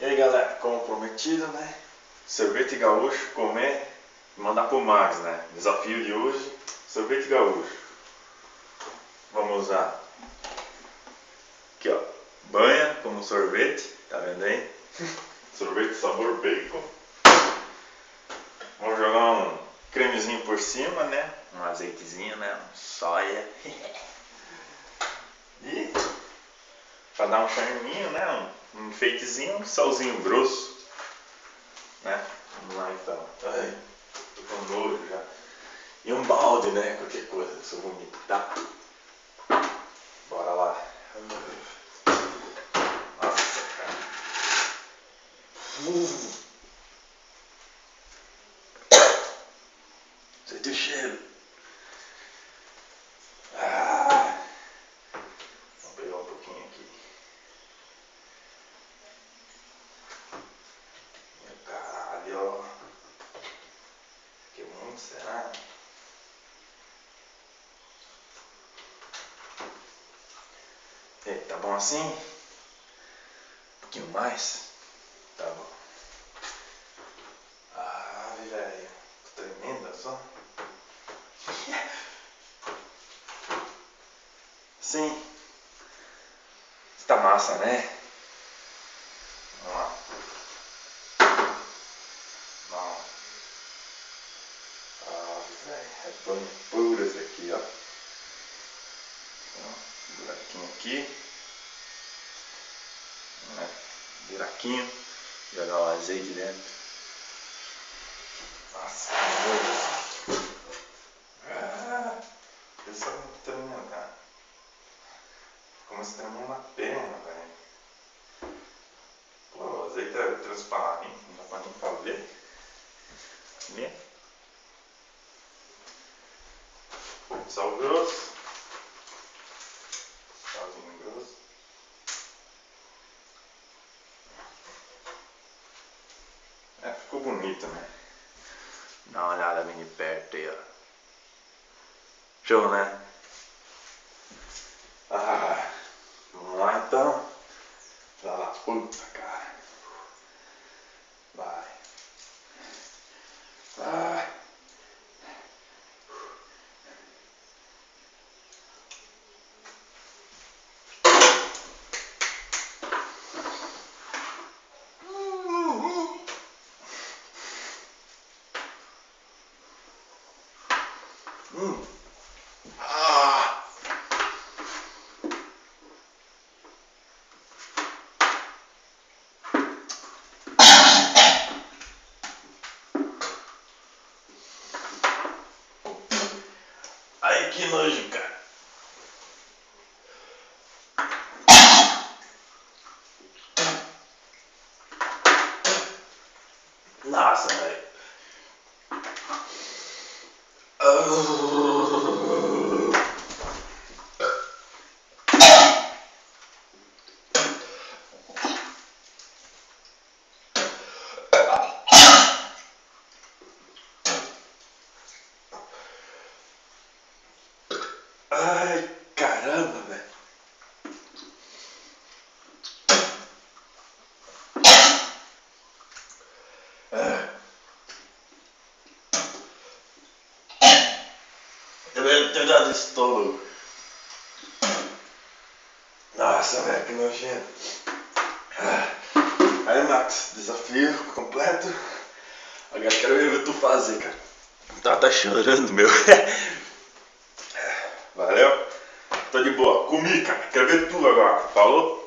E aí galera, como prometido, né? Sorvete gaúcho, comer e mandar pro Max, né? Desafio de hoje, sorvete gaúcho. Vamos usar aqui ó, banha como sorvete, tá vendo aí? Sorvete sabor bacon. Vamos jogar um cremezinho por cima, né? Um azeitezinho, né? Um soia. E pra dar um charminho, né? Um enfeitezinho, um salzinho grosso, né? Vamos lá então. Ai, tô com nojo já. E um balde, né? Qualquer coisa, eu sou bonito, tá? Bora lá. Nossa, cara. Sente o cheiro. Vou pegar um pouquinho aqui. Meu caralho, ó. Que muito será? E aí, tá bom assim? Um pouquinho mais? Tá bom. Ah, velho. Tô tremenda só. Sim. Tá massa, né? Vamos lá. Não. Ah, velho. É banho puro esse aqui, ó. Buraquinho aqui. Né? Buraquinho. Jogar o azeite dentro. Nossa, que nojo. Isso é muito tremendo, cara. Como se tremendo na perna, velho. Pô, o azeite é transparente, não dá pra nem pra ver. Né? Sal grosso. Salzinho grosso. É, ficou bonito, né? Dá uma olhada bem de perto aí, ó. Show, né? Ah, vamos lá então. Vai lá, puta, cara. Vai. Vai. Ah. Ai, que nojo, cara. Nossa, velho. Ai, caramba, velho. Eu ia ter dado estômago. Nossa, velho, que nojento. Aí, Max, desafio completo. Agora quero ver tu fazer, cara. Tá chorando, meu. Valeu? Tô de boa. Comi, cara. Quero ver tu agora. Falou?